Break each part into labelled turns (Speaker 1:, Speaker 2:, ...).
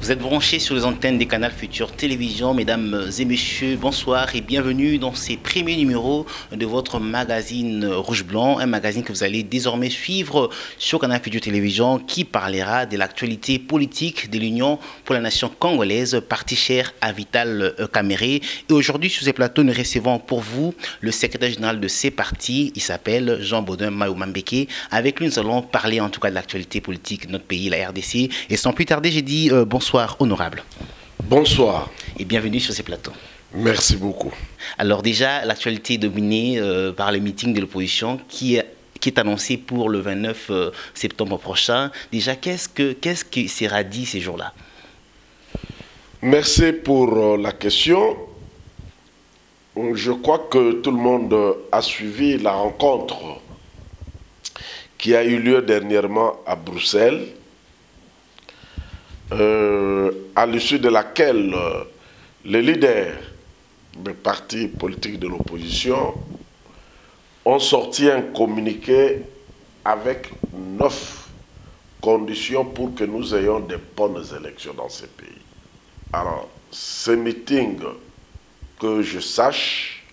Speaker 1: Vous êtes branchés sur les antennes des canaux Futur Télévision. Mesdames et messieurs, bonsoir et bienvenue dans ces premiers numéros de votre magazine Rouge Blanc, un magazine que vous allez désormais suivre sur Canal Futur Télévision qui parlera de l'actualité politique de l'Union pour la nation congolaise, parti cher à Vital Kamerhe. Et aujourd'hui, sur ces plateaux, nous recevons pour vous le secrétaire général de ces partis. Il s'appelle Jean-Baudouin Mahou-Mambeke. Avec lui, nous allons parler en tout cas de l'actualité politique de notre pays, la RDC. Et sans plus tarder, j'ai dit bonsoir, honorable.
Speaker 2: Bonsoir.
Speaker 1: Et bienvenue sur ces plateaux.
Speaker 2: Merci beaucoup. Alors
Speaker 1: déjà, l'actualité est dominée par le meeting de l'opposition qui est annoncé pour le 29 septembre prochain. Déjà, qu'est-ce qui sera dit ces jours-là?
Speaker 2: Merci pour la question. Je crois que tout le monde a suivi la rencontre qui a eu lieu dernièrement à Bruxelles, à l'issue de laquelle les leaders des partis politiques de l'opposition ont sorti un communiqué avec 9 conditions pour que nous ayons de bonnes élections dans ce pays. Alors, ce meeting, que je sache,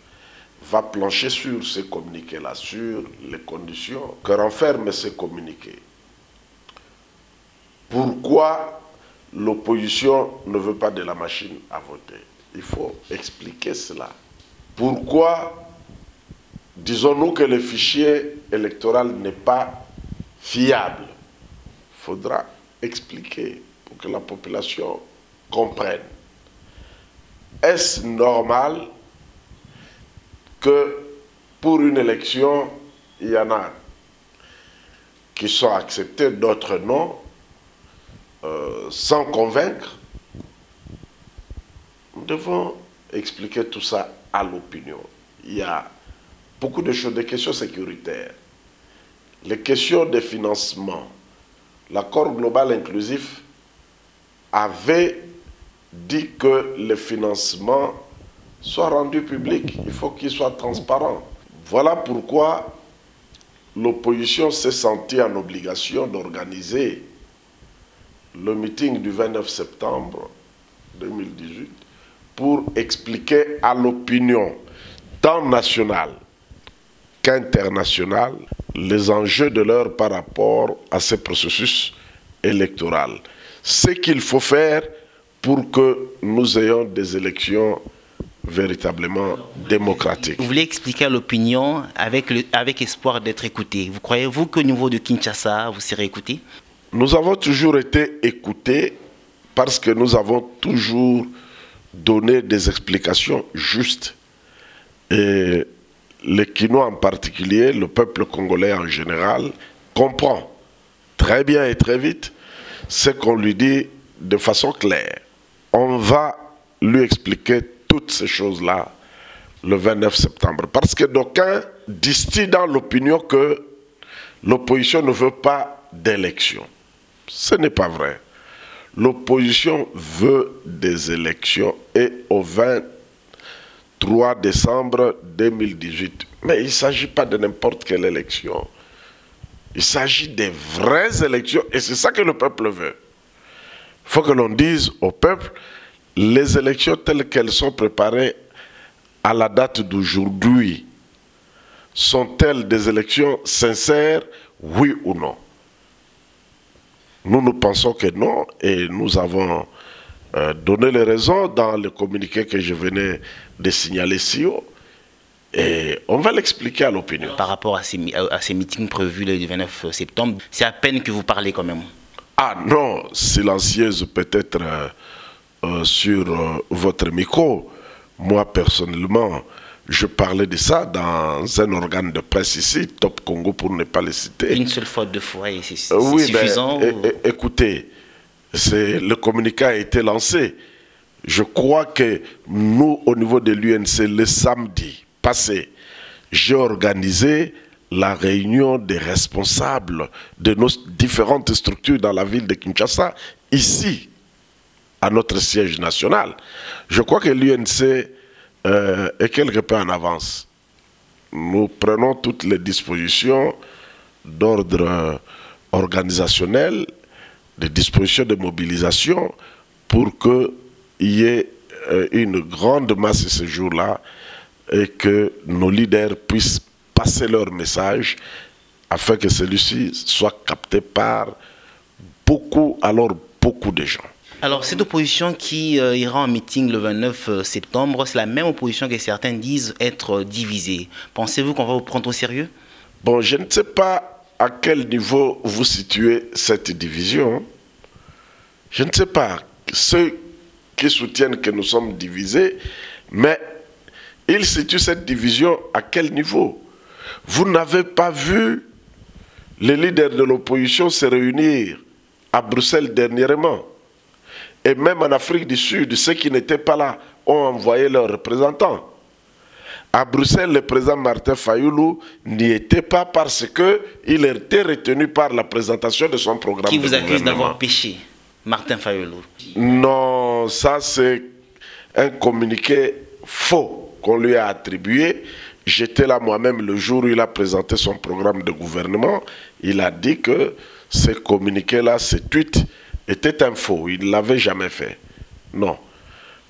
Speaker 2: va plancher sur ce communiqué-là, sur les conditions que renferme ce communiqué. Pourquoi l'opposition ne veut pas de la machine à voter? Il faut expliquer cela. Pourquoi disons-nous que le fichier électoral n'est pas fiable? Il faudra expliquer pour que la population comprenne. Est-ce normal que pour une élection, il y en a qui sont acceptés, d'autres non, sans convaincre? Nous devons expliquer tout ça à l'opinion. Il y a beaucoup de choses, des questions sécuritaires, les questions de financement. L'accord global inclusif avait dit que le financement soit rendu public. Il faut qu'il soit transparent. Voilà pourquoi l'opposition s'est sentie en obligation d'organiser le meeting du 29 septembre 2018 pour expliquer à l'opinion, tant nationale qu'internationale, les enjeux de l'heure par rapport à ce processus électoral. Ce qu'il faut faire pour que nous ayons des élections véritablement démocratiques.
Speaker 1: Vous voulez expliquer à l'opinion avec espoir d'être écouté. Vous croyez-vous qu'au niveau de Kinshasa, vous serez écouté?
Speaker 2: Nous avons toujours été écoutés parce que nous avons toujours donné des explications justes. Et les Kinois en particulier, le peuple congolais en général, comprend très bien et très vite ce qu'on lui dit de façon claire. On va lui expliquer toutes ces choses-là le 29 septembre. Parce que d'aucuns distillent dans l'opinion que l'opposition ne veut pas d'élection. Ce n'est pas vrai. L'opposition veut des élections et au 23 décembre 2018. Mais il ne s'agit pas de n'importe quelle élection. Il s'agit des vraies élections et c'est ça que le peuple veut. Il faut que l'on dise au peuple, les élections telles qu'elles sont préparées à la date d'aujourd'hui, sont-elles des élections sincères, oui ou non? Nous pensons que non et nous avons donné les raisons dans le communiqué que je venais de signaler si haut. Et on va l'expliquer à l'opinion.
Speaker 1: Par rapport à ces meetings prévus le 29 septembre, c'est à peine que vous parlez quand même.
Speaker 2: Ah non, silencieuse peut-être sur votre micro. Moi personnellement, je parlais de ça dans un organe de presse ici, Top Congo pour ne pas le citer.
Speaker 1: Une seule fois, 2 fois, et c'est suffisant?
Speaker 2: Écoutez, le communiqué a été lancé. Je crois que nous, au niveau de l'UNC, le samedi passé, j'ai organisé la réunion des responsables de nos différentes structures dans la ville de Kinshasa, ici, à notre siège national. Je crois que l'UNC est quelque peu en avance. Nous prenons toutes les dispositions d'ordre organisationnel, des dispositions de mobilisation pour qu'il y ait une grande masse ce jour-là et que nos leaders puissent passer leur message afin que celui-ci soit capté par beaucoup de gens.
Speaker 1: Alors, cette opposition qui ira en meeting le 29 septembre, c'est la même opposition que certains disent être divisée. Pensez-vous qu'on va vous prendre au sérieux?
Speaker 2: Bon, je ne sais pas à quel niveau vous situez cette division. Je ne sais pas ceux qui soutiennent que nous sommes divisés, mais ils situent cette division à quel niveau? Vous n'avez pas vu les leaders de l'opposition se réunir à Bruxelles dernièrement? Et même en Afrique du Sud, ceux qui n'étaient pas là ont envoyé leurs représentants. À Bruxelles, le président Martin Fayoulou n'y était pas parce qu'il était retenu par la présentation de son programme de gouvernement. Qui vous accuse
Speaker 1: d'avoir péché, Martin Fayoulou?
Speaker 2: Non, ça c'est un communiqué faux qu'on lui a attribué. J'étais là moi-même le jour où il a présenté son programme de gouvernement. Il a dit que ce communiqué-là, ce tweet, était un faux. Il ne l'avait jamais fait. Non.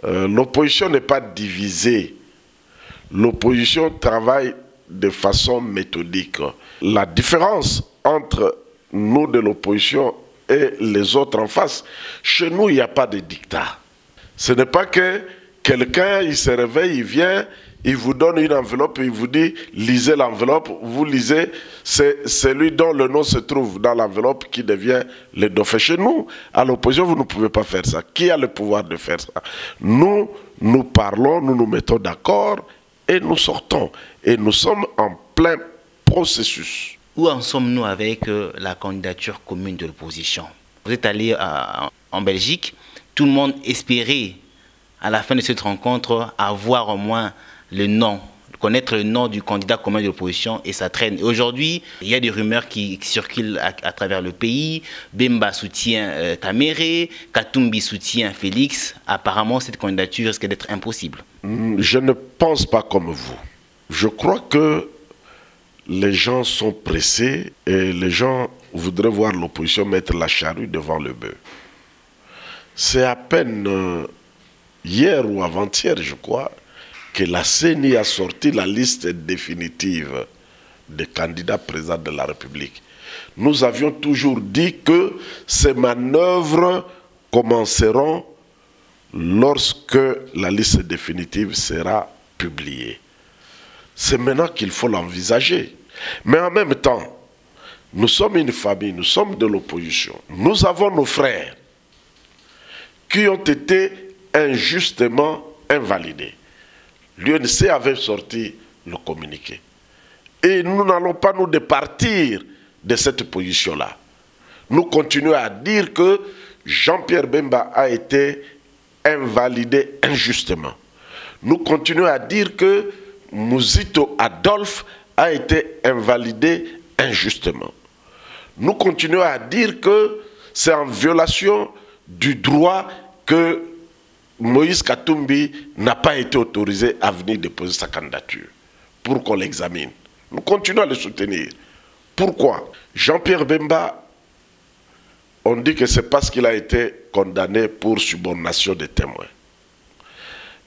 Speaker 2: L'opposition n'est pas divisée. L'opposition travaille de façon méthodique. La différence entre nous de l'opposition et les autres en face, chez nous, il n'y a pas de dictat. Ce n'est pas que quelqu'un, il se réveille, il vient, il vous donne une enveloppe et il vous dit, lisez l'enveloppe, vous lisez, c'est celui dont le nom se trouve dans l'enveloppe qui devient le dauphin. Chez nous, à l'opposition, vous ne pouvez pas faire ça. Qui a le pouvoir de faire ça? Nous parlons, nous nous mettons d'accord et nous sortons. Et nous sommes en plein processus.
Speaker 1: Où en sommes-nous avec la candidature commune de l'opposition? Vous êtes allé en Belgique, tout le monde espérait à la fin de cette rencontre avoir au moins le nom, connaître le nom du candidat commun de l'opposition, et ça traîne. Aujourd'hui, il y a des rumeurs qui circulent à travers le pays. Bemba soutient Kamere, Katumbi soutient Félix. Apparemment, cette candidature risque d'être impossible.
Speaker 2: Je ne pense pas comme vous. Je crois que les gens sont pressés et les gens voudraient voir l'opposition mettre la charrue devant le bœuf. C'est à peine hier ou avant-hier, je crois, que la CENI a sorti la liste définitive des candidats présidents de la République. Nous avions toujours dit que ces manœuvres commenceront lorsque la liste définitive sera publiée. C'est maintenant qu'il faut l'envisager. Mais en même temps, nous sommes une famille, nous sommes de l'opposition. Nous avons nos frères qui ont été injustement invalidés. L'UNC avait sorti le communiqué. Et nous n'allons pas nous départir de cette position-là. Nous continuons à dire que Jean-Pierre Bemba a été invalidé injustement. Nous continuons à dire que Mouzito Adolphe a été invalidé injustement. Nous continuons à dire que c'est en violation du droit que Moïse Katumbi n'a pas été autorisé à venir déposer sa candidature pour qu'on l'examine. Nous continuons à le soutenir. Pourquoi? Jean-Pierre Bemba, on dit que c'est parce qu'il a été condamné pour subornation des témoins.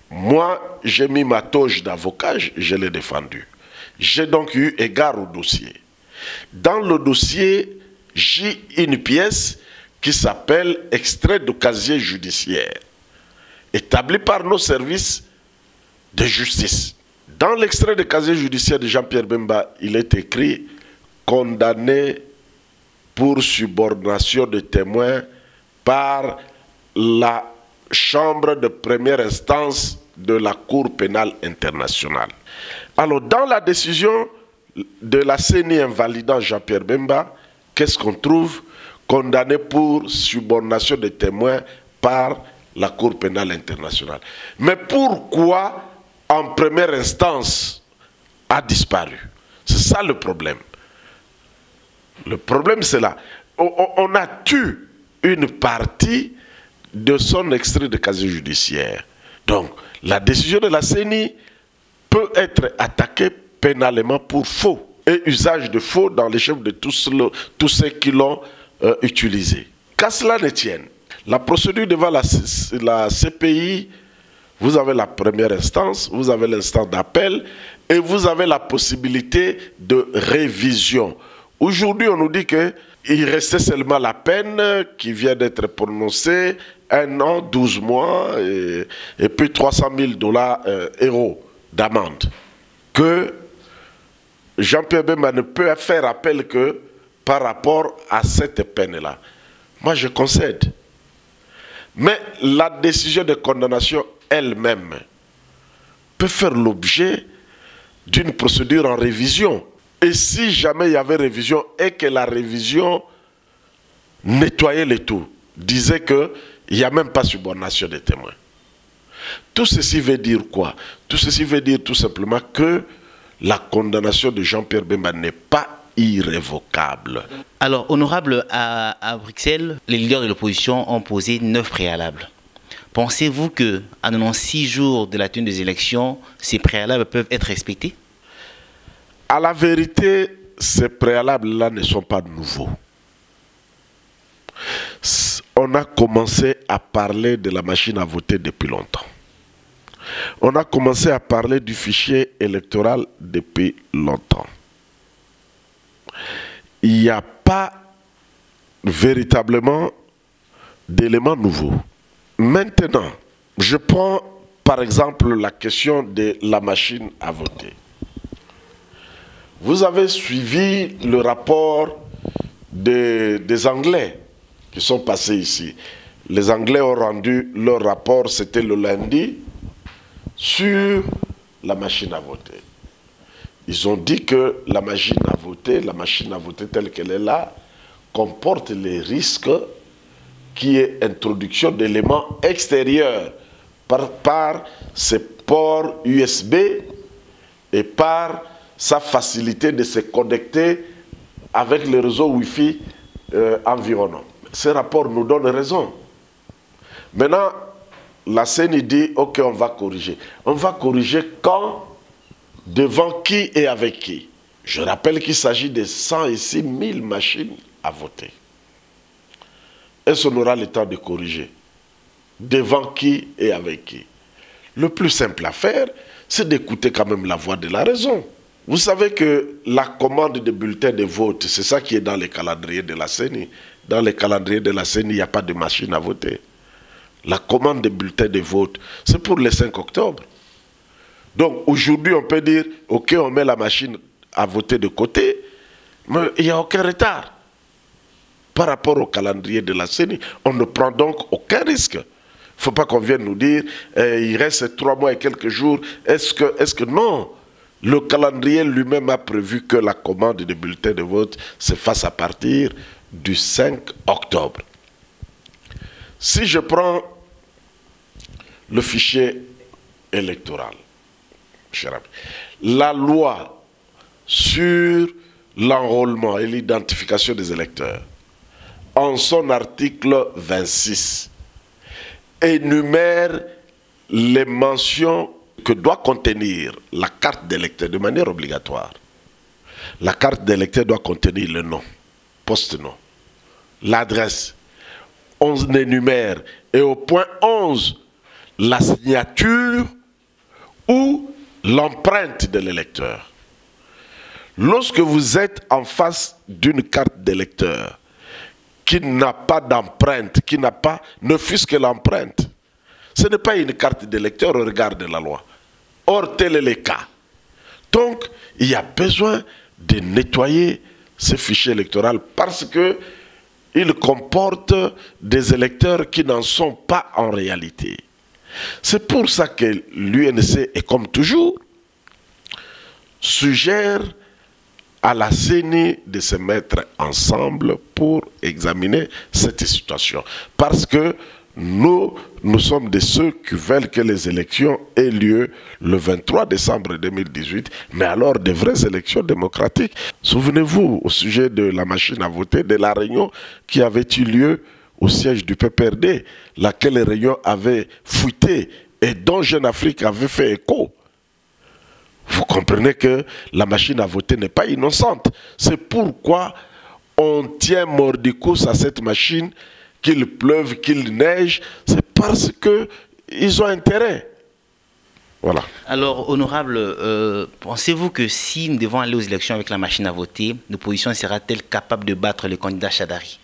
Speaker 2: Moi, j'ai mis ma toge d'avocat, je l'ai défendu. J'ai donc eu égard au dossier. Dans le dossier, j'ai une pièce qui s'appelle « Extrait de casier judiciaire » établi par nos services de justice. Dans l'extrait de casier judiciaire de Jean-Pierre Bemba, il est écrit « Condamné pour subornation de témoins par la chambre de première instance de la Cour pénale internationale ». Alors, dans la décision de la CENI invalidant Jean-Pierre Bemba, qu'est-ce qu'on trouve? Condamné pour subornation de témoins par la Cour pénale internationale. Mais pourquoi en première instance a disparu? C'est ça le problème. Le problème, c'est là. On a tué une partie de son extrait de casier judiciaire. Donc, la décision de la CENI peut être attaquée pénalement pour faux et usage de faux dans les chefs de tous ceux qui l'ont utilisé. Qu'à cela ne tienne, La procédure devant la CPI, vous avez la première instance, vous avez l'instance d'appel et vous avez la possibilité de révision. Aujourd'hui, on nous dit qu'il restait seulement la peine qui vient d'être prononcée, 1 an, 12 mois et puis 300 000 euros d'amende. Que Jean-Pierre Bemba ne peut faire appel que par rapport à cette peine-là. Moi, je concède. Mais la décision de condamnation elle-même peut faire l'objet d'une procédure en révision. Et si jamais il y avait révision et que la révision nettoyait le tout, disait qu'il n'y a même pas subornation des témoins. Tout ceci veut dire quoi? Tout ceci veut dire tout simplement que la condamnation de Jean-Pierre Bemba n'est pas irrévocable.
Speaker 1: Alors, honorable, à Bruxelles, les leaders de l'opposition ont posé 9 préalables. Pensez-vous qu'à 96 jours de la tenue des élections, ces préalables peuvent être respectés?
Speaker 2: À la vérité, ces préalables-là ne sont pas nouveaux. On a commencé à parler de la machine à voter depuis longtemps. On a commencé à parler du fichier électoral depuis longtemps. Il n'y a pas véritablement d'éléments nouveaux. Maintenant, je prends par exemple la question de la machine à voter. Vous avez suivi le rapport des Anglais qui sont passés ici. Les Anglais ont rendu leur rapport, c'était le lundi, sur la machine à voter. Ils ont dit que la machine à voter telle qu'elle est là, comporte les risques qui est introduction d'éléments extérieurs par ses ports USB et par sa facilité de se connecter avec le réseau Wi-Fi environnant. Ce rapport nous donne raison. Maintenant, la CENI dit, ok, on va corriger. On va corriger quand, devant qui et avec qui. Je rappelle qu'il s'agit de 106 000 machines à voter. Est-ce qu'on aura le temps de corriger? Devant qui et avec qui? Le plus simple à faire, c'est d'écouter quand même la voix de la raison. Vous savez que la commande de bulletins de vote, c'est ça qui est dans les calendriers de la CENI. Dans les calendriers de la CENI, il n'y a pas de machine à voter. La commande de bulletins de vote, c'est pour le 5 octobre. Donc aujourd'hui, on peut dire, ok, on met la machine à voter de côté, mais il n'y a aucun retard. Par rapport au calendrier de la CENI, on ne prend donc aucun risque. Il ne faut pas qu'on vienne nous dire, il reste 3 mois et quelques jours, est-ce que non? Le calendrier lui-même a prévu que la commande des bulletins de vote se fasse à partir du 5 octobre. Si je prends le fichier électoral, cher ami, la loi sur l'enrôlement et l'identification des électeurs, en son article 26, énumère les mentions que doit contenir la carte d'électeur de manière obligatoire. La carte d'électeur doit contenir le nom, post-nom, l'adresse. On énumère, et au point 11, la signature ou l'empreinte de l'électeur. Lorsque vous êtes en face d'une carte d'électeur qui n'a pas d'empreinte, qui n'a pas, ne fût-ce que l'empreinte, ce n'est pas une carte d'électeur au regard de la loi. Or, tel est le cas. Donc, il y a besoin de nettoyer ce fichier électoral parce que il comporte des électeurs qui n'en sont pas en réalité. C'est pour ça que l'UNC, est comme toujours, suggère à la CENI de se mettre ensemble pour examiner cette situation. Parce que nous sommes de ceux qui veulent que les élections aient lieu le 23 décembre 2018, mais alors de vraies élections démocratiques. Souvenez-vous, au sujet de la machine à voter, de la réunion qui avait eu lieu au siège du PPRD, laquelle réunion avait fuité et dont Jeune Afrique avait fait écho. Vous comprenez que la machine à voter n'est pas innocente. C'est pourquoi on tient mordicus à cette machine qu'il pleuve, qu'il neige, c'est parce qu'ils ont intérêt. Voilà.
Speaker 1: Alors, honorable, pensez-vous que si nous devons aller aux élections avec la machine à voter, l'opposition sera-t-elle capable de battre le candidat Chadari?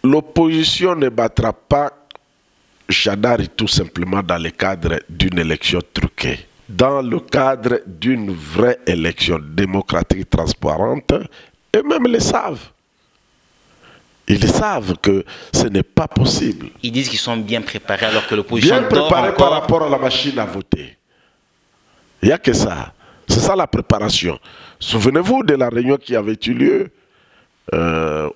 Speaker 2: L'opposition ne battra pas Chadari tout simplement dans le cadre d'une élection truquée. Dans le cadre d'une vraie élection démocratique transparente, eux-mêmes le savent. Ils savent que ce n'est pas possible.
Speaker 1: Ils disent qu'ils sont bien préparés alors que l'opposition
Speaker 2: bien préparés par rapport à la machine à voter. Il n'y a que ça. C'est ça la préparation. Souvenez-vous de la réunion qui avait eu lieu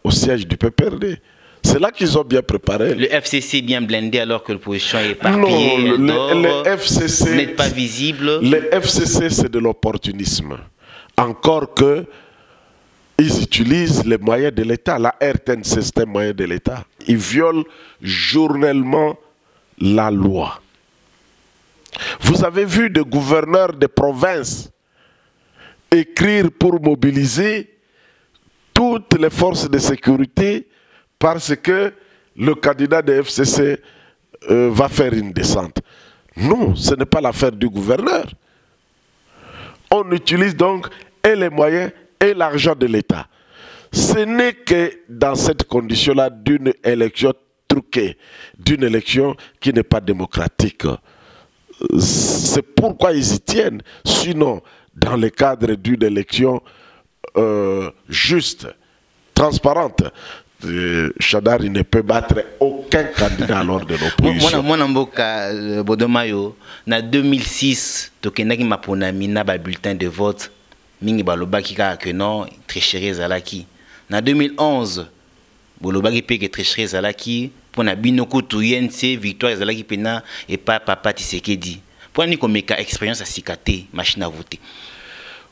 Speaker 2: au siège du PPRD. C'est là qu'ils ont bien préparé.
Speaker 1: Le FCC est bien blindé alors que l'opposition est éparpillée.
Speaker 2: Non, le FCC
Speaker 1: n'est pas visible.
Speaker 2: Le FCC, c'est de l'opportunisme. Encore que ils utilisent les moyens de l'État. La RTNC, c'est un moyen de l'État. Ils violent journellement la loi. Vous avez vu des gouverneurs de province écrire pour mobiliser toutes les forces de sécurité parce que le candidat de FCC va faire une descente. Non, ce n'est pas l'affaire du gouverneur. On utilise donc et les moyens et l'argent de l'État. Ce n'est que dans cette condition-là d'une élection truquée, d'une élection qui n'est pas démocratique. C'est pourquoi ils y tiennent. Sinon, dans le cadre d'une élection juste, transparente, Chadari ne peut battre aucun candidat lors de l'opposition.
Speaker 1: Moi, je Bodomayo, en 2006, tokenaki maponami na ba bulletin de vote, mingi balobaki ka que non, tricherie zalaki. En 2011, bolobaki pe que tricherie zalaki, pour na binoko tuyense victoire zalaki pena et pas papa Tshisekedi. Pour ni komeka expérience à sikate machine à voter.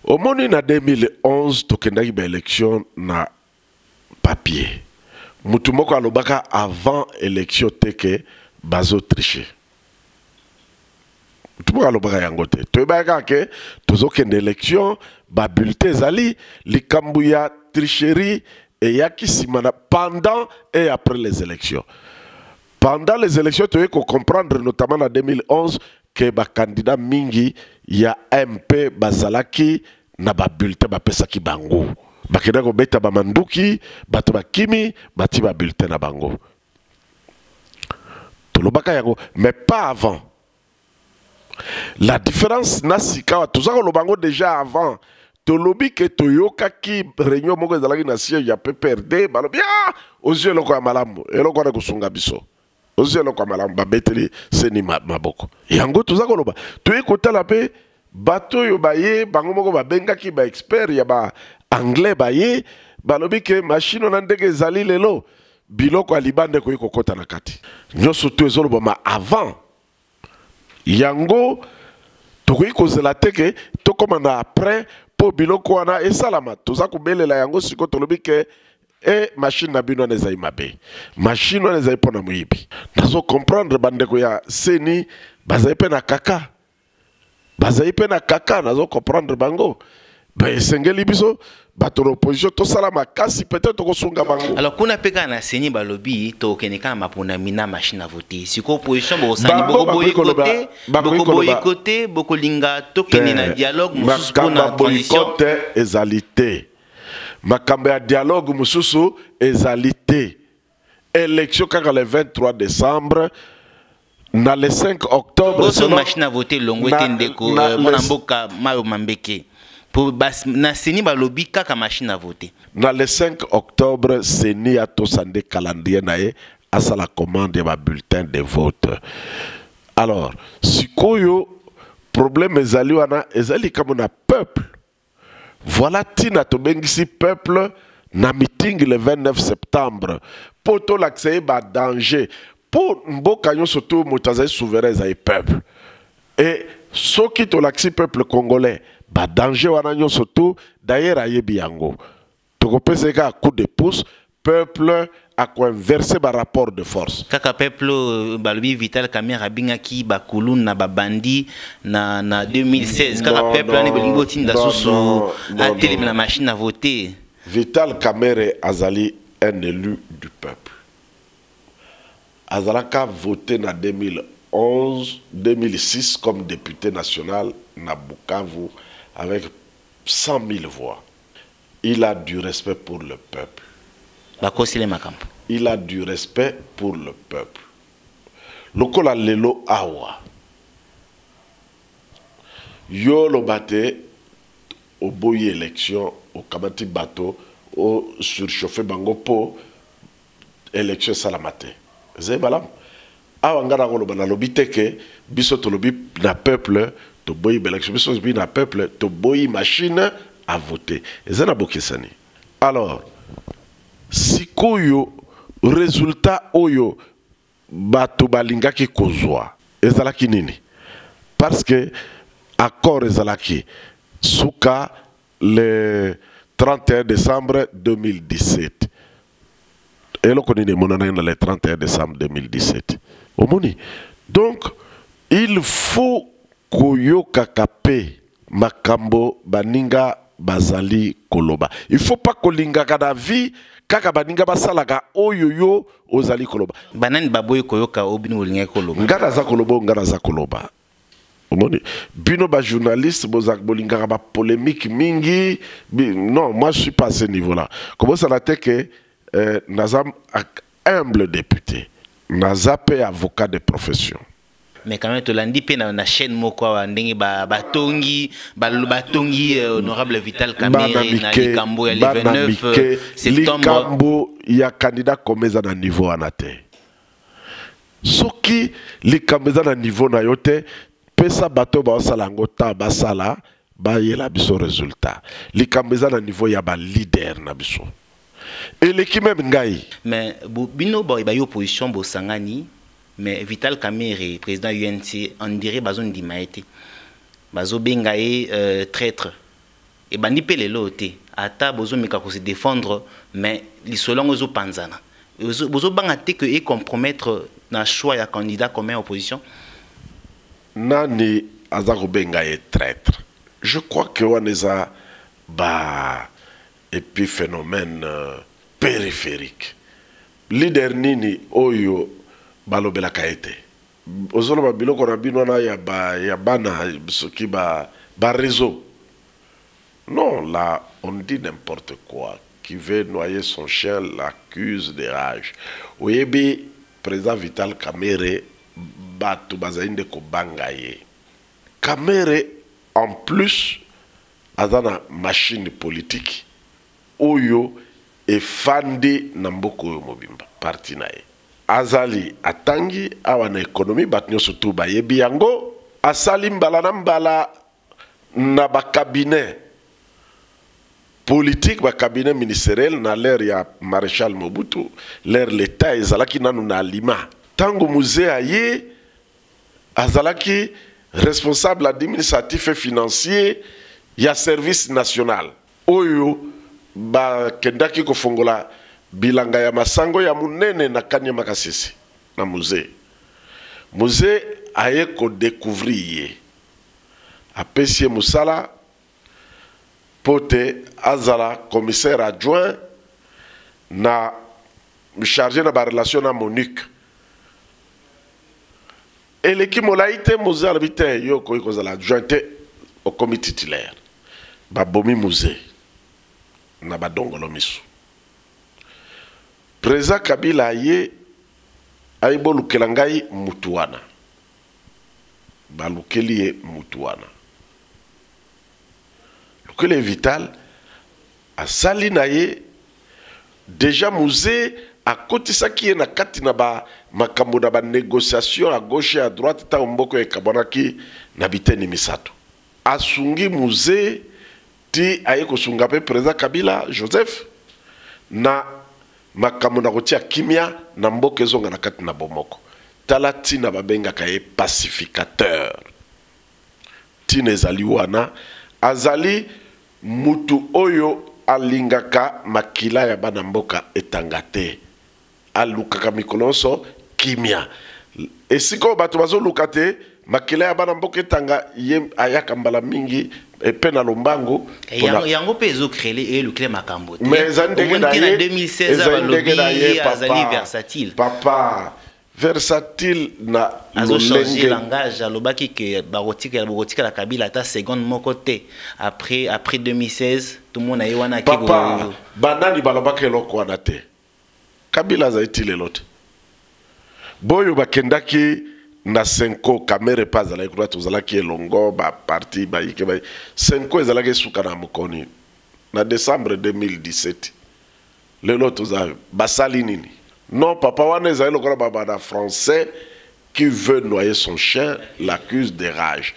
Speaker 2: Au moment en 2011, tokenaki ba élection na papier. Mutumoko alobaka avant élection teke bazo tricher. Mutumoko alobaka yangote. Toyebaka ke tozokende élection ba bulletin zali likambu ya tricherie et yaki simana pendant et après les élections. Pendant les élections, tu peux comprendre notamment en 2011 que ba candidat mingi ya MP bazalaki na ba bulletin ba pesaki bango. Bakenda ko beta ba manduki, batu ba kimi, bati ba bulletin na bango. Tolobaka yango, mais pas avant. La différence nasika wa tozako lo bango déjà avant. Tolobi ke toyoka ki réunion moko ezalaki na siège ya PPRD, balobi ah, ozie loko ya malamu, eloko na kusunga biso. Ozie loko ya malamu ba beteli seni maboko. Yango tozako loba, toye kotala pe bato yo baye bango moko ba bengaki ba expert ya ba anglais baye balobi ke machine na ndenge ezali lelo biloko alibande ko kokota na kati. Nyoso to ezoloba ma avant. Yango tokoki kozela teke to komanda après po biloko wana esalama toza kobelela yango siko tolobi ke machine na bino na ezali mabe. Machine wana ezali pona moyibi. Nazo comprendre bandeko ya seni bazali pe na kaka. Bazali pe na kaka nazo comprendre bango. Ben esengeli biso bato l'opposition to salama kasi peut-être ko sunga bango.
Speaker 1: Alors kuna peka na seni balobi to keneka mapona mina machine à voter. Siko opposition bo sani boko boycotté, boko linga to kenena dialogue mususu pona transition
Speaker 2: ezalité. Makambe ya dialogue mususu ezalité. Élection kaka le 23 décembre na le 5 octobre
Speaker 1: boso machine à voter longwete ndeko mona mboka mayo mambeke. Pour na seni balobi kaka machine à voter.
Speaker 2: Dans le 5 octobre, seni a tosande calendrier nae à la commande de ma bulletin de vote. Alors, si koyo problème ezali wana ezali comme na peuple. Voilà tina to bengisi peuple na meeting le 29 septembre. Poto l'accès ba danger. Pour mboka nyo surtout motaza souverain za peuple. Et ce qui to l'accès peuple congolais ba danger wana nyo surtout d'ailleurs ayebi yango toko peseka coup de pouce peuple a conversé ba rapport de force
Speaker 1: kaka peuple balobi Vital Kamerhe abingaki bakulu na babandi na 2016 kaka peuple ani bolingo tinda susu a télé na machine à voter.
Speaker 2: Vital Kamerhe azali un élu du peuple. azalaka voté en 2011, 2006 comme député national na Bukavu avec 100 000 voix. Il a du respect pour le peuple. Il a du respect pour le peuple. Lokola lelo awa. Yo lo bate au boyi élection, au kamati bateau, au surchauffé bango po élection salamate. C'est balam. Awa ngara ko lo bana lobi teke biso to lobi na peuple to boyi élection biso lobi na peuple to boyi machine à voter. C'est na bokesani. Alors sikoyo résultat oyo bato balingaki kozwa ezalaki nini? Parce que accord ezalaki souka le 31 décembre 2017. Et là, on a le 31 décembre 2017. Donc, il faut koyo kakape makambo baninga bazali koloba. Il faut pas kolinga kada vie kaka baninga basalaga oyoyo ozali koloba.
Speaker 1: Banani baboy koyoka obinu olinga koloba.
Speaker 2: Ngara za koloba. Bino ba journaliste bozak bolinga ba polémique mingi. Non, moi je suis pas à ce niveau-là. Comment ça n'a été que Nazam humble député, Nazapé avocat de profession.
Speaker 1: Mais quand même, tu l'as dit, na chaîne moko ndenge batongi honorable Vital Kamerhe na likambo ya le 29 septembre.
Speaker 2: Likambo ya candidat komeza na niveau anate. Soki likambo na niveau na yote pesa bato ba sala ngota ba sala ba yela biso résultat. Likambo na niveau ya ba leader na biso. Et l'équipe même ngai.
Speaker 1: Mais bino ba yo opposition bo sangani. Mais Vital Kamerhe, président UNC, on dirait bazon di maete. Bazo bengaye traître. Et bandi pe lelo te. Ata bozo meka ko se défendre, mais li solong ozo panzana. Bozo bangate que et compromettre na choix ya candidat commun opposition.
Speaker 2: Nani azako bengaye traître. Je crois que waneza ba épiphénomène périphérique. Leader nini oyo balobela kaete. Ozolo ba biloko na bino na ya bana soki ba réseau. Non, là on dit n'importe quoi. Qui veut noyer son chien l'accuse de rage. Oyebi président Vital Kamerhe batu bazainde ko bangaye. Kamerhe en plus azana machine politique oyo efandi na mboko yo mobimba parti nae. Azali atangi awana économie batnyo surtout bayebi yango asali mbala na mbala na ba cabinet politique ba cabinet ministériel na l'ère ya maréchal Mobutu l'ère l'état ezalaki nanu na Lima tango musée aye azalaki responsable administratif et financier ya service national oyo ba kendaki ko fongola bilanga ya masango ya munene na Kanya Makasisi na musée aye ko découvrir apesi musala pote azala commissaire adjoint na chargé na ba relation na Monique et l'équipe molaite musée albité yo ko kozala adjoint au comité titulaire ba bomi musée na badongolo misu. Président Kabila ye aibo lukelangai mutuana. Balukeli ye mutuana. Lukele Vital asali na ye déjà musée a kotisa ki na kati na ba makambo na ba négociation à gauche et à droite ta mboko e kabonaki na biteni misato. Asungi musée ti aye kosunga pe président Kabila Joseph na makambo na kotia kimia na mboka ezonga na kati na bomoko tala tina babenga kaye pacificateur tina ezali wana azali mutu oyo alingaka makila ya bana mboka etangate alukaka mikolonso kimia esiko bato bazoluka te makila ya bana mboka etanga ye ayaka mbala mingi pena lombango
Speaker 1: yango pezo créer et le clé makambo
Speaker 2: mais en
Speaker 1: 2016 azali versatile
Speaker 2: papa versatile na
Speaker 1: azo changer langage alobaki que barotika la Kabila ta seconde moko te après 2016 tout le monde a wana
Speaker 2: papa banani balobaki eloko wana te Kabila zaiti lelote boyo bakendaki na Senko kamere pas ala ikura tozalaki elongo ba parti ba yike ba Senko ezalaki suka na mukoni na décembre 2017 lelo toza basali nini. Non, papa wana ezali lokola babana français qui veut noyer son chien l'accuse de rage.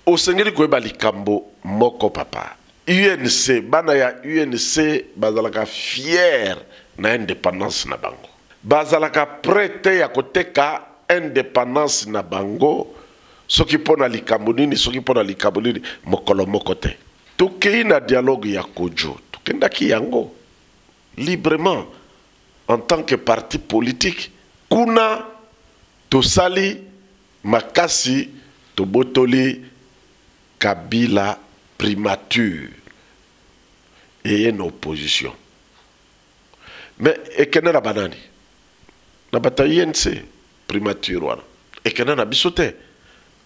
Speaker 2: Osengeli koyeba likambo moko papa. UNC bana ya UNC bazalaka fier na indépendance na bango. Bazalaka prêt ya koteka indépendance na bango soki pona likambo nini soki pona likambo nini mokolo moko te. Tokei na dialogue ya Kojo, tokendaki yango librement. En tant que parti politique, kuna tosali makasi tobotoli Kabila primature et une opposition. Mais ekene na banani na bata INC primature wana ekene na bisote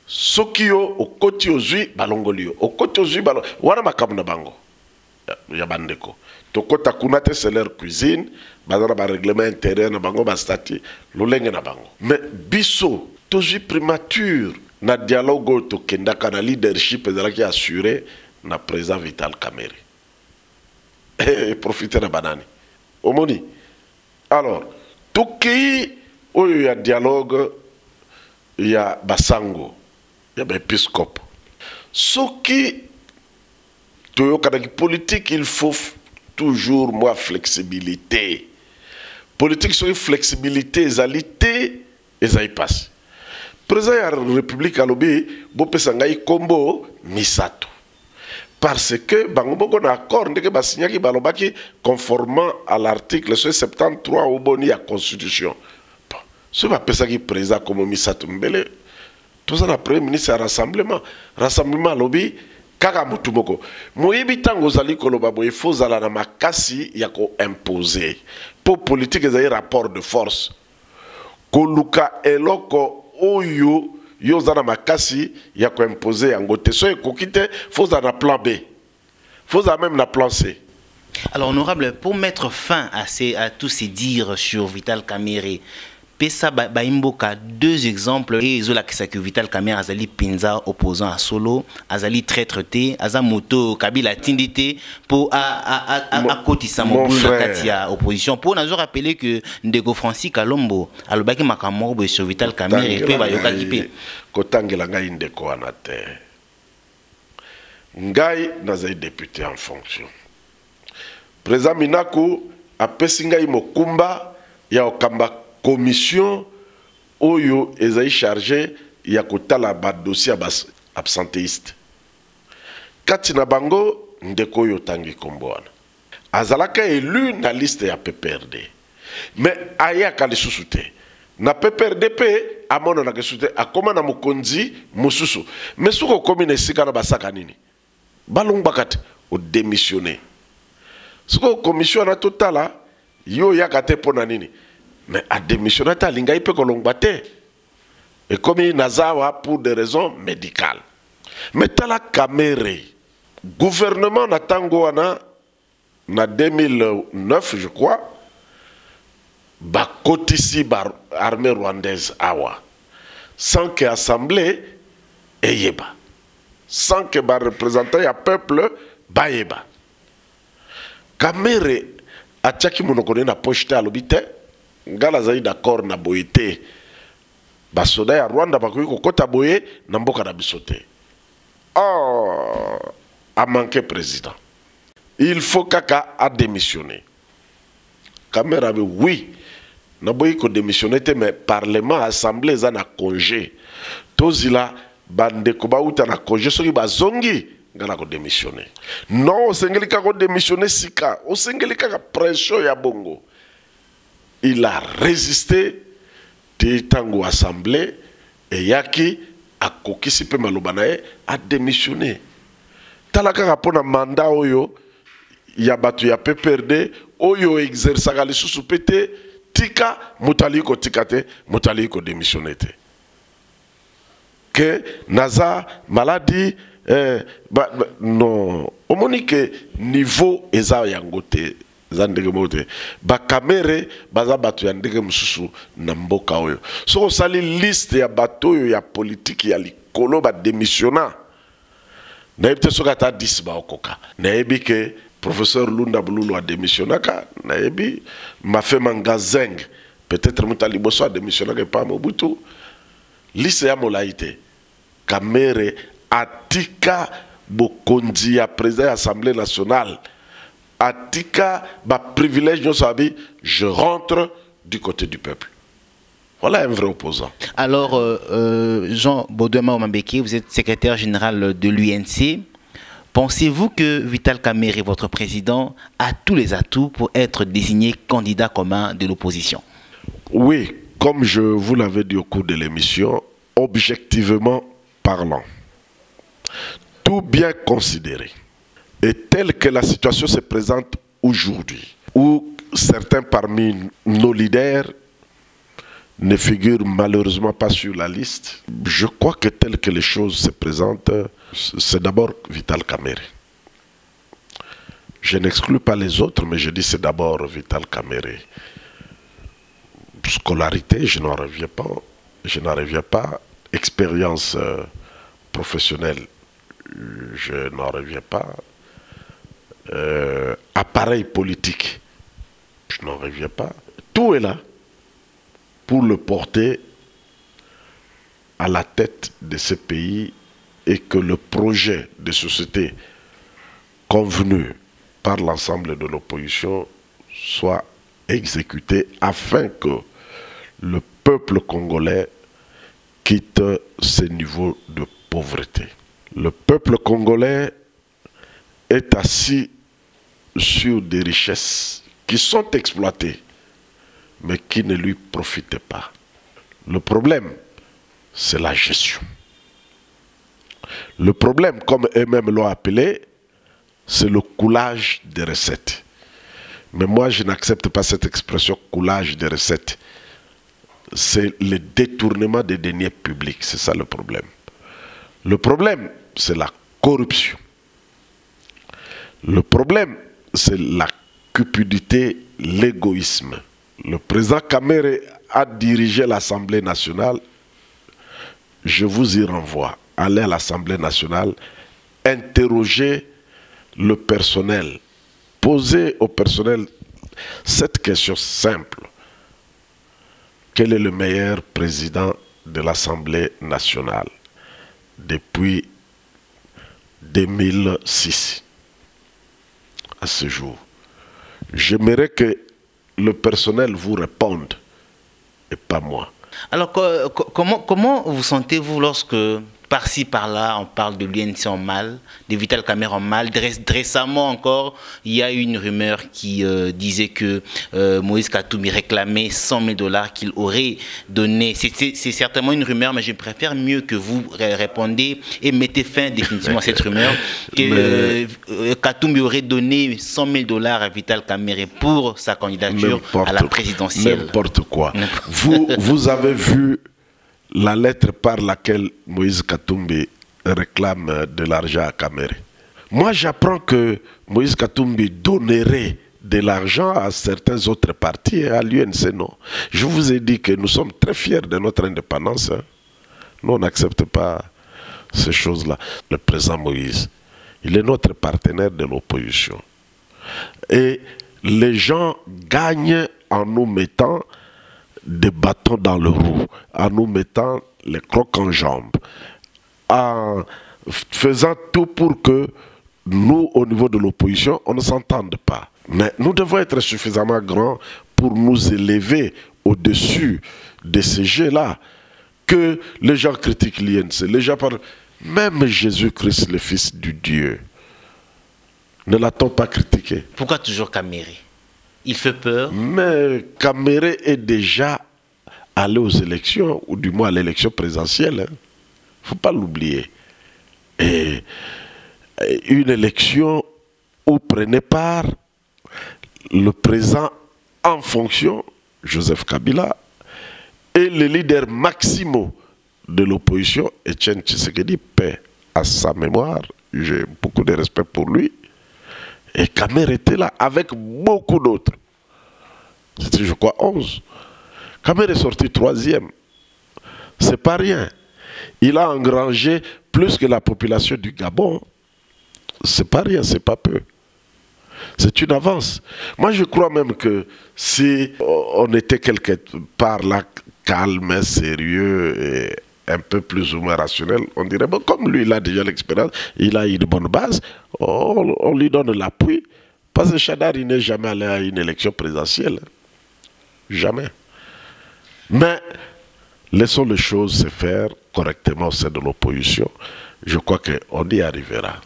Speaker 2: soki yo okoti ozwi balongoli yo okoti ozwi balongoli wana makamu na bango ya bandeko tokota kuna te c'est leur cuisine bazana ba règlement intérieur na bango ba statut lolenge na bango mais biso tozwi primature na dialogue to kendaka na leadership ezalaki assuré na président Vital Kamerhe et profiter na banani omoni alors tokei oyo ya dialogue ya basango ya ba épiscope soki toyokanaki politique il faut toujours moi flexibilité politique sur flexibilité ezalité ezali passe président ya république alobi bopesa ngai kombo misato parce que bango boko na accord ndeke basignaki balobaki conformément à l'article 73 au boni ya constitution so bapesaki président comme misato mbele toza na premier ministre ya rassemblement alobi kaka mutu moko moyebi tango zali koloba boye fozala na makasi ya ko imposer pour politique ezali rapport de force koluka eloko oyo yoza na makasi ya ko imposer yango te so ekoki te fozala na plan B fozala même na plan C.
Speaker 1: Alors honorable, pour mettre fin à tous ces dires sur Vital Kamerhe, Pesa Baimboka, deux exemples. Et Zola Kisaki Vital Kamerhe Azali Pinza opposant à Solo, Azali très traité, Azamoto Kabila Tindité pour à côté Samobou Katia opposition. Pour nous rappeler que Ndego Francis Kalombo, Alobaki Makamorbo sur Vital Kamerhe et puis Bayoka Kipé.
Speaker 2: Kotangela ngai ndeko anate. Ngai nazai député en fonction. Président Minaku a pesingai mokumba ya okamba commission oyo ezai chargé ya kotala ba dossier bas absentéiste. Kati na bango ndeko oyo tangi komboana. Azalaka élu na liste ya PPRD. Mais aya kalisusu te. Na PPRD pe amona na kesute akoma na mokonzi mususu. Mais suko komi na sika na basaka nini? Balong bakate o démissionner. Suko commission na totala yo yakate pona nini? Mais a démissionné à l'ingaï peut colombater. Et comme il nazawa pour des raisons médicales. Mais Tala Kamerhe, gouvernement na Tangoana, na 2009, je crois, ba kotisi bar armée rwandaise awa. Sans que l'Assemblée eyeba. Sans que ba représentant ya peuple ba yeba. Kamerhe a tchaki monokone na pochete à l'obité. Ngala zali d'accord na boyete basoda ya Rwanda bakoki kokota boye na mboka na bisote. Oh, a manqué président. Il faut kaka a démissionner. Kamerhe avait oui. Na boyi ko démissionner te mais parlement assemblée za na congé. Tozila bande ko ba uta na congé soki bazongi ngala ko démissionner. Non, osengeli ka ko démissionner sika. Osengeli ka pression ya bongo. Il a résisté de tango assemblée et yaki a kokisi pe malobanae a démissionné. Talaka rapona mandat oyo ya batu ya PPRD oyo exerçaka lisusu pété tika mutaliko tikate mutaliko démissionné. Que naza maladie non omonike niveau eza yangote zandege mote ba kamere baza batu ya ndege mususu na mboka oyo so sali liste ya bato oyo ya politique ya likolo ba démissionna na ebite soka ta 10 ba okoka na ebi ke professeur Lunda Bululu a démissionnaka na ebi Mafé Mangazeng peut-être mutali boso a démissionnaka pa Mobutu liste ya molaite kamere atika bokonzi ya président de l'Assemblée nationale atika ba privilège no sabi je rentre du côté du peuple. Voilà un vrai opposant.
Speaker 1: Alors Jean Baudouin Omambeke, vous êtes secrétaire général de l'UNC. Pensez-vous que Vital Kamerhe, votre président, a tous les atouts pour être désigné candidat commun de l'opposition?
Speaker 2: Oui, comme je vous l'avais dit au cours de l'émission, objectivement parlant, tout bien considéré, et tel que la situation se présente aujourd'hui, où certains parmi nos leaders ne figurent malheureusement pas sur la liste, je crois que tel que les choses se présentent, c'est d'abord Vital Kamerhe. Je n'exclus pas les autres, mais je dis c'est d'abord Vital Kamerhe. Scolarité, je n'en reviens pas. Expérience professionnelle, je n'en reviens pas. Appareil politique, je n'en reviens pas. Tout est là pour le porter à la tête de ce pays et que le projet de société convenu par l'ensemble de l'opposition soit exécuté afin que le peuple congolais quitte ce niveau de pauvreté. Le peuple congolais est assis sur des richesses qui sont exploitées, mais qui ne lui profitent pas. Le problème, c'est la gestion. Le problème, comme eux-mêmes l'ont appelé, c'est le coulage des recettes. Mais moi, je n'accepte pas cette expression coulage des recettes. C'est le détournement des deniers publics, c'est ça le problème. Le problème, c'est la corruption. Le problème, c'est la cupidité, l'égoïsme. Le président Kamerhe a dirigé l'Assemblée nationale. Je vous y renvoie. Allez à l'Assemblée nationale, interrogez le personnel. Posez au personnel cette question simple. Quel est le meilleur président de l'Assemblée nationale depuis 2006 à ce jour? J'aimerais que le personnel vous réponde et pas moi.
Speaker 1: Alors, comment vous sentez-vous lorsque, par-ci, par-là, on parle de l'UNC en mal, de Vital Kamerhe en mal? Récemment encore, il y a eu une rumeur qui disait que Moïse Katumbi réclamait 100 000 $ qu'il aurait donné. C'est certainement une rumeur, mais je préfère mieux que vous répondez et mettez fin définitivement à cette rumeur, que Katumbi aurait donné 100 000 $ à Vital Kamerhe pour sa candidature à la présidentielle.
Speaker 2: N'importe quoi. Vous avez vu la lettre par laquelle Moïse Katumbi réclame de l'argent à Kamerhe. Moi, j'apprends que Moïse Katumbi donnerait de l'argent à certains autres partis et à l'UNC, non. Je vous ai dit que nous sommes très fiers de notre indépendance. Hein. Nous, on n'accepte pas ces choses-là. Le président Moïse, il est notre partenaire de l'opposition. Et les gens gagnent en nous mettant des bâtons dans le roue, en nous mettant les crocs en jambes, en faisant tout pour que nous, au niveau de l'opposition, on ne s'entende pas. Mais nous devons être suffisamment grands pour nous élever au-dessus de ces jeux-là. Que les gens critiquent l'INC, les gens parlent... Même Jésus-Christ, le Fils du Dieu, ne l'a-t-on pas critiqué?
Speaker 1: Pourquoi toujours Kamerhe? Il fait peur.
Speaker 2: Mais Kamerhe est déjà allé aux élections, ou du moins à l'élection présidentielle. Il ne faut pas l'oublier. Et une élection où prenait part le président en fonction, Joseph Kabila, et le leader maximo de l'opposition, Etienne Tshisekedi, paix à sa mémoire, j'ai beaucoup de respect pour lui, et Kamer était là avec beaucoup d'autres. C'était, je crois, 11. Kamer est sorti 3e. C'est pas rien. Il a engrangé plus que la population du Gabon. C'est pas rien, c'est pas peu. C'est une avance. Moi, je crois même que si on était quelque part là, calme, sérieux et un peu plus ou moins rationnel, on dirait, bon, comme lui, il a déjà l'expérience, il a une bonne base, on lui donne l'appui. Parce que Chadar, il n'est jamais allé à une élection présidentielle. Jamais. Mais laissons les choses se faire correctement au sein de l'opposition. Je crois qu'on y arrivera.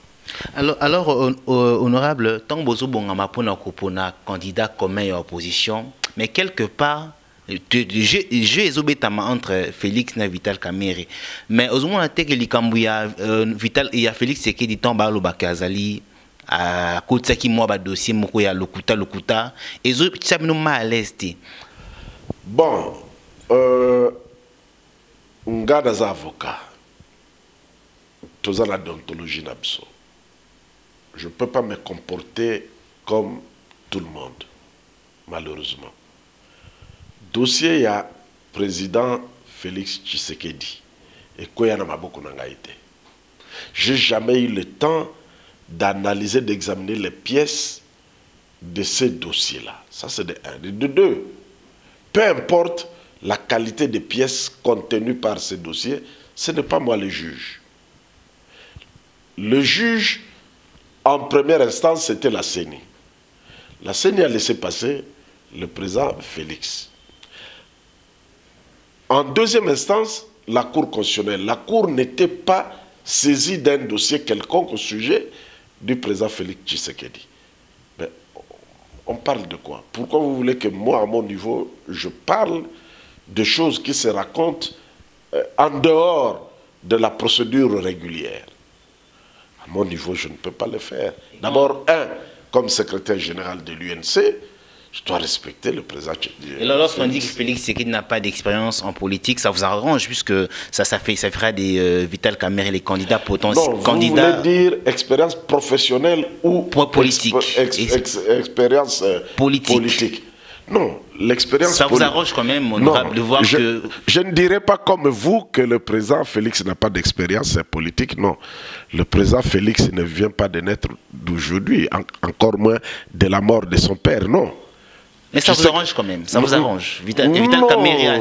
Speaker 1: Alors honorable, tant bozo bongama pona kopona candidat commun et opposition, mais quelque part, je est obétama entre Félix et Vital Kamerhe. Mais au moins, on que l'Ikambouya, Vital et Félix, c'est qui dit tant balo bakazali, à côté qui moi dossier, moko ya lokuta, et zo tchabno ma à l'est.
Speaker 2: Bon, on garde des avocats. Tous la déontologie n'abso. Je ne peux pas me comporter comme tout le monde, malheureusement. Dossier, il y a président Félix Tshisekedi et Koyana Maboko Nangaïte. Je n'ai jamais eu le temps d'analyser, d'examiner les pièces de ces dossiers-là. Ça, c'est de un. De deux, peu importe la qualité des pièces contenues par ces dossiers, ce n'est pas moi le juge. Le juge, en première instance, c'était la CENI. La CENI a laissé passer le président Félix. En deuxième instance, la Cour constitutionnelle. La Cour n'était pas saisie d'un dossier quelconque au sujet du président Félix Tshisekedi. Mais on parle de quoi? Pourquoi vous voulez que moi, à mon niveau, je parle de choses qui se racontent en dehors de la procédure régulière? À mon niveau, je ne peux pas le faire. D'abord, comme secrétaire général de l'UNC, je dois respecter le président.
Speaker 1: Et lorsqu'on dit que Félix Tshisekedi n'a pas d'expérience en politique, ça vous arrange, puisque ça fera des Vital Kamerhe les candidats potentiels.
Speaker 2: Non, vous voulez dire expérience professionnelle ou
Speaker 1: politique.
Speaker 2: Expérience politique. Non, l'expérience
Speaker 1: politique. Ça vous arrange quand même, honorable, de voir que...
Speaker 2: Je ne dirais pas comme vous que le président Félix n'a pas d'expérience politique, non. Le président Félix ne vient pas de naître d'aujourd'hui, encore moins de la mort de son père, non.
Speaker 1: Mais ça vous arrange quand même, ça vous arrange. Vital Kamerhe,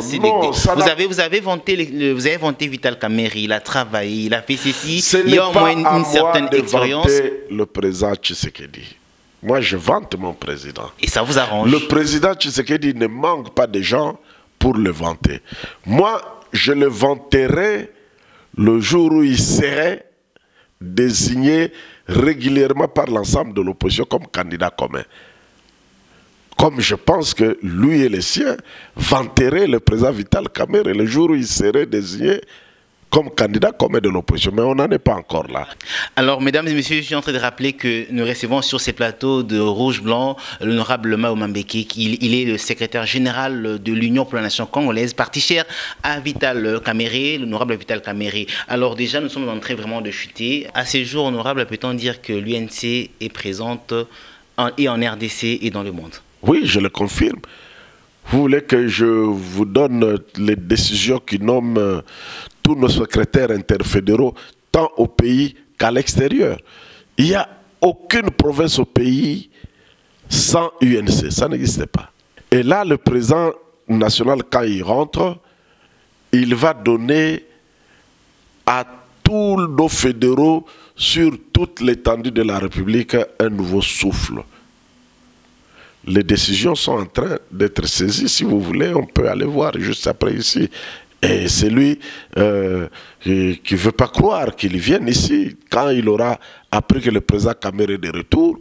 Speaker 1: vous avez vanté Vital Kamerhe, il a travaillé, il a fait ceci, il y a au moins une certaine expérience.
Speaker 2: Le président Tshisekedi. Moi, je vante mon président.
Speaker 1: Et ça vous arrange?
Speaker 2: Le président Tshisekedi ne manque pas de gens pour le vanter. Moi, je le vanterai le jour où il serait désigné régulièrement par l'ensemble de l'opposition comme candidat commun. Comme je pense que lui et les siens vanteraient le président Vital Kamerhe le jour où il serait désigné comme candidat commun de l'opposition, mais on n'en est pas encore là.
Speaker 1: Alors, mesdames et messieurs, je suis en train de rappeler que nous recevons sur ces plateaux de Rouge Blanc l'honorable Mao Mambeke. Il est le secrétaire général de l'Union pour la Nation congolaise, parti cher à Vital Kamerhe, l'honorable Vital Kamerhe. Alors déjà, nous sommes en train vraiment de chuter. À ces jours, honorable, peut-on dire que l'UNC est présente en RDC et dans le monde?
Speaker 2: Oui, je le confirme. Vous voulez que je vous donne les décisions qui nomment tous nos secrétaires interfédéraux, tant au pays qu'à l'extérieur. Il n'y a aucune province au pays sans UNC, ça n'existe pas. Et là, le président national, quand il rentre, il va donner à tous nos fédéraux sur toute l'étendue de la République un nouveau souffle. Les décisions sont en train d'être saisies. Si vous voulez, on peut aller voir juste après ici. Et c'est lui qui ne veut pas croire qu'il vienne ici. Quand il aura appris que le président Kamerhe est de retour,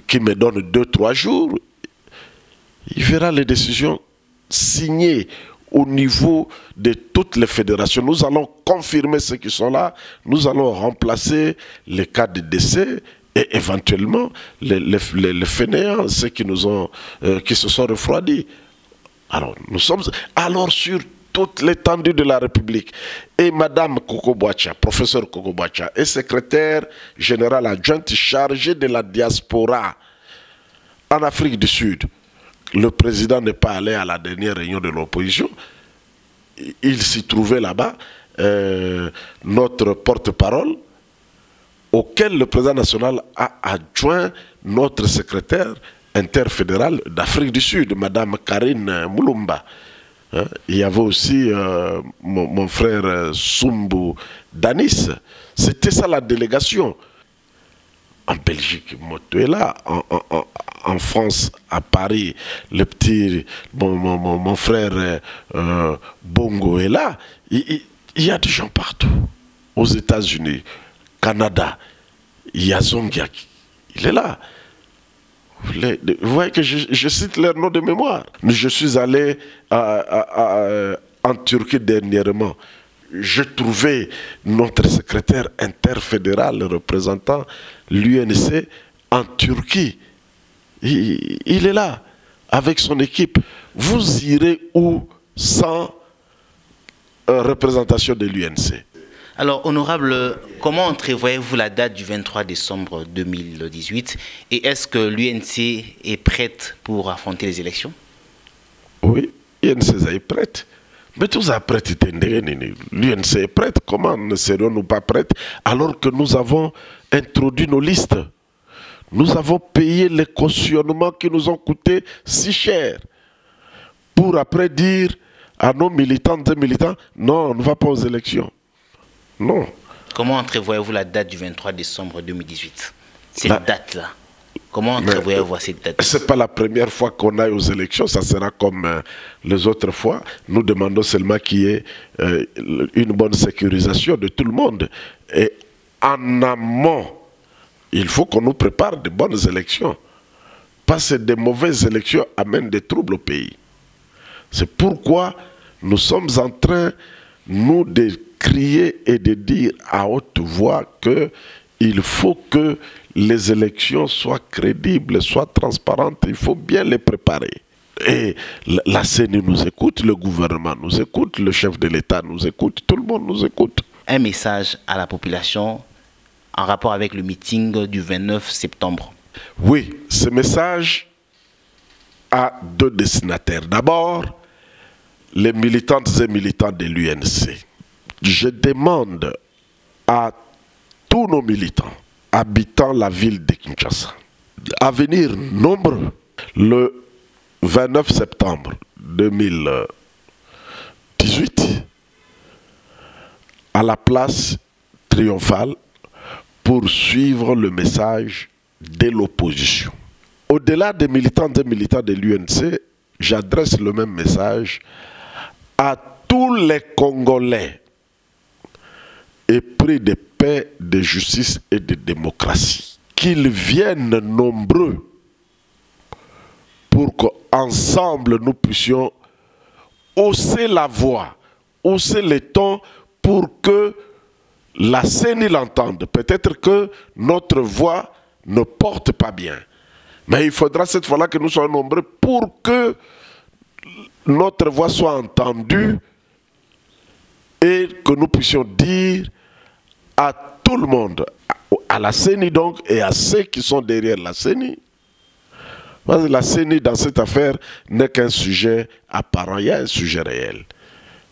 Speaker 2: qui me donne 2-3 jours, il verra les décisions signées au niveau de toutes les fédérations. Nous allons confirmer ceux qui sont là. Nous allons remplacer les cas de décès. Et éventuellement, les fainéants, ceux qui se sont refroidis. Alors, nous sommes alors sur toute l'étendue de la République. Et Madame Koko Boacha, professeur Koko Boacha, est secrétaire générale adjointe chargée de la diaspora en Afrique du Sud. Le président n'est pas allé à la dernière réunion de l'opposition. Il s'y trouvait là-bas, notre porte-parole, auquel le président national a adjoint notre secrétaire interfédéral d'Afrique du Sud, Madame Karine Moulumba. Il y avait aussi mon frère Sumbu Danis. C'était ça la délégation. En Belgique, Moto est là. En France, à Paris, le petit, mon frère Bongo est là. Il y a des gens partout. Aux États-Unis, Canada, il y a Zongiak. Il est là. Vous voyez que je cite leur nom de mémoire. Je suis allé en Turquie dernièrement. Je trouvais notre secrétaire interfédéral représentant l'UNC en Turquie. Il est là, avec son équipe. Vous irez où sans représentation de l'UNC?
Speaker 1: Alors, honorable, comment entrevoyez-vous la date du 23 décembre 2018 et est-ce que l'UNC est prête pour affronter les élections?
Speaker 2: Oui, l'UNC est prête. Mais tout ça prête, l'UNC est prête. Comment ne serions-nous pas prêtes alors que nous avons introduit nos listes? Nous avons payé les cautionnements qui nous ont coûté si cher pour après dire à nos militantes et militants, non, on ne va pas aux élections. Non.
Speaker 1: Comment entrevoyez-vous la date du 23 décembre 2018? Cette date-là. Comment entrevoyez-vous cette date?
Speaker 2: Ce n'est pas la première fois qu'on aille aux élections, ça sera comme les autres fois. Nous demandons seulement qu'il y ait une bonne sécurisation de tout le monde. Et en amont, il faut qu'on nous prépare de bonnes élections. Parce que des mauvaises élections amènent des troubles au pays. C'est pourquoi nous sommes en train, nous, de crier et de dire à haute voix qu'il faut que les élections soient crédibles, soient transparentes, il faut bien les préparer. Et la CENI nous écoute, le gouvernement nous écoute, le chef de l'État nous écoute, tout le monde nous écoute.
Speaker 1: Un message à la population en rapport avec le meeting du 29 septembre.
Speaker 2: Oui, ce message a deux destinataires. D'abord, les militantes et militants de l'UNC. Je demande à tous nos militants habitant la ville de Kinshasa à venir nombreux le 29 septembre 2018 à la place triomphale pour suivre le message de l'opposition. Au-delà des militants et militants de l'UNC, j'adresse le même message à tous les Congolais épris de paix, de justice et de démocratie. Qu'ils viennent nombreux pour qu'ensemble nous puissions hausser la voix, hausser les tons pour que la CENI l'entende. Peut-être que notre voix ne porte pas bien. Mais il faudra cette fois-là que nous soyons nombreux pour que notre voix soit entendue et que nous puissions dire à tout le monde, à la CENI donc, et à ceux qui sont derrière la CENI. Parce que la CENI dans cette affaire n'est qu'un sujet apparent, il y a un sujet réel.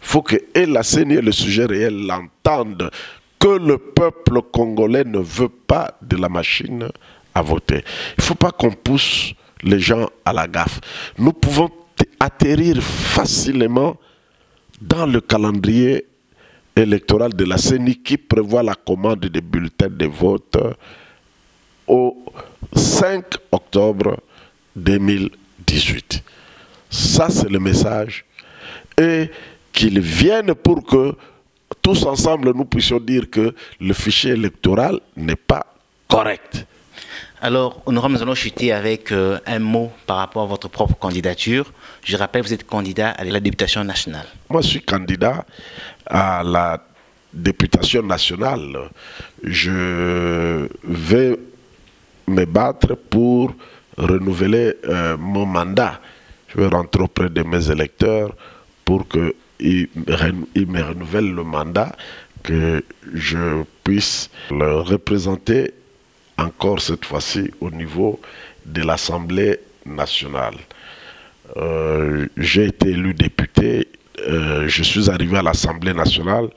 Speaker 2: Il faut que et la CENI et le sujet réel l'entendent, que le peuple congolais ne veut pas de la machine à voter. Il ne faut pas qu'on pousse les gens à la gaffe. Nous pouvons atterrir facilement dans le calendrier électoral de la CENI qui prévoit la commande des bulletins de vote au 5 octobre 2018. Ça, c'est le message. Et qu'ils viennent pour que tous ensemble nous puissions dire que le fichier électoral n'est pas correct.
Speaker 1: Alors, honorable, nous allons chuter avec un mot par rapport à votre propre candidature. Je rappelle, vous êtes candidat à la députation nationale.
Speaker 2: Moi, je suis candidat à la députation nationale. Je vais me battre pour renouveler mon mandat. je vais rentrer auprès de mes électeurs pour qu'ils me renouvellent le mandat, que je puisse le représenter encore cette fois-ci au niveau de l'Assemblée nationale. J'ai été élu député, je suis arrivé à l'Assemblée nationale,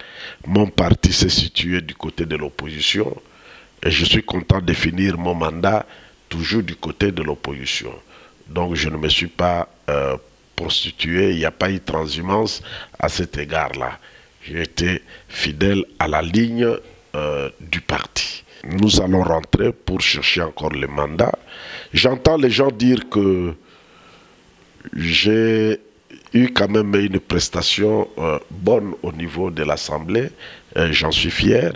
Speaker 2: mon parti s'est situé du côté de l'opposition et je suis content de finir mon mandat toujours du côté de l'opposition. Donc je ne me suis pas prostitué, il n'y a pas eu de transhumance à cet égard-là. J'ai été fidèle à la ligne du parti. Nous allons rentrer pour chercher encore le mandat. J'entends les gens dire que j'ai eu quand même une prestation bonne au niveau de l'Assemblée. J'en suis fier.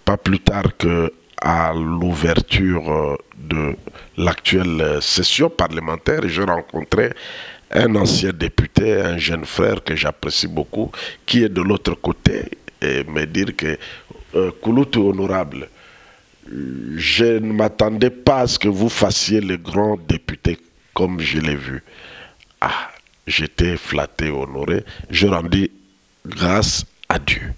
Speaker 2: Pas plus tard qu'à l'ouverture de l'actuelle session parlementaire, j'ai rencontré un ancien député, un jeune frère que j'apprécie beaucoup, qui est de l'autre côté, et me dire que Kouloutou honorable, je ne m'attendais pas à ce que vous fassiez le grand député comme je l'ai vu. Ah, j'étais flatté, honoré. Je rendis grâce à Dieu.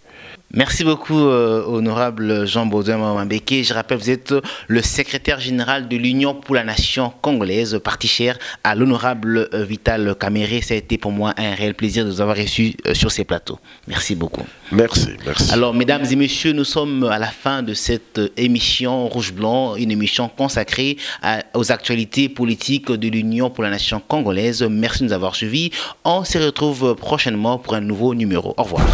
Speaker 1: Merci beaucoup, honorable Jean-Baudouin Mambeke. Je rappelle, vous êtes le secrétaire général de l'Union pour la Nation congolaise, parti cher à l'honorable Vital Kamerhe. Ça a été pour moi un réel plaisir de vous avoir reçu sur ces plateaux. Merci beaucoup.
Speaker 2: Merci, merci.
Speaker 1: Alors, mesdames et messieurs, nous sommes à la fin de cette émission Rouge-Blanc, une émission consacrée aux actualités politiques de l'Union pour la Nation congolaise. Merci de nous avoir suivis. On se retrouve prochainement pour un nouveau numéro. Au revoir.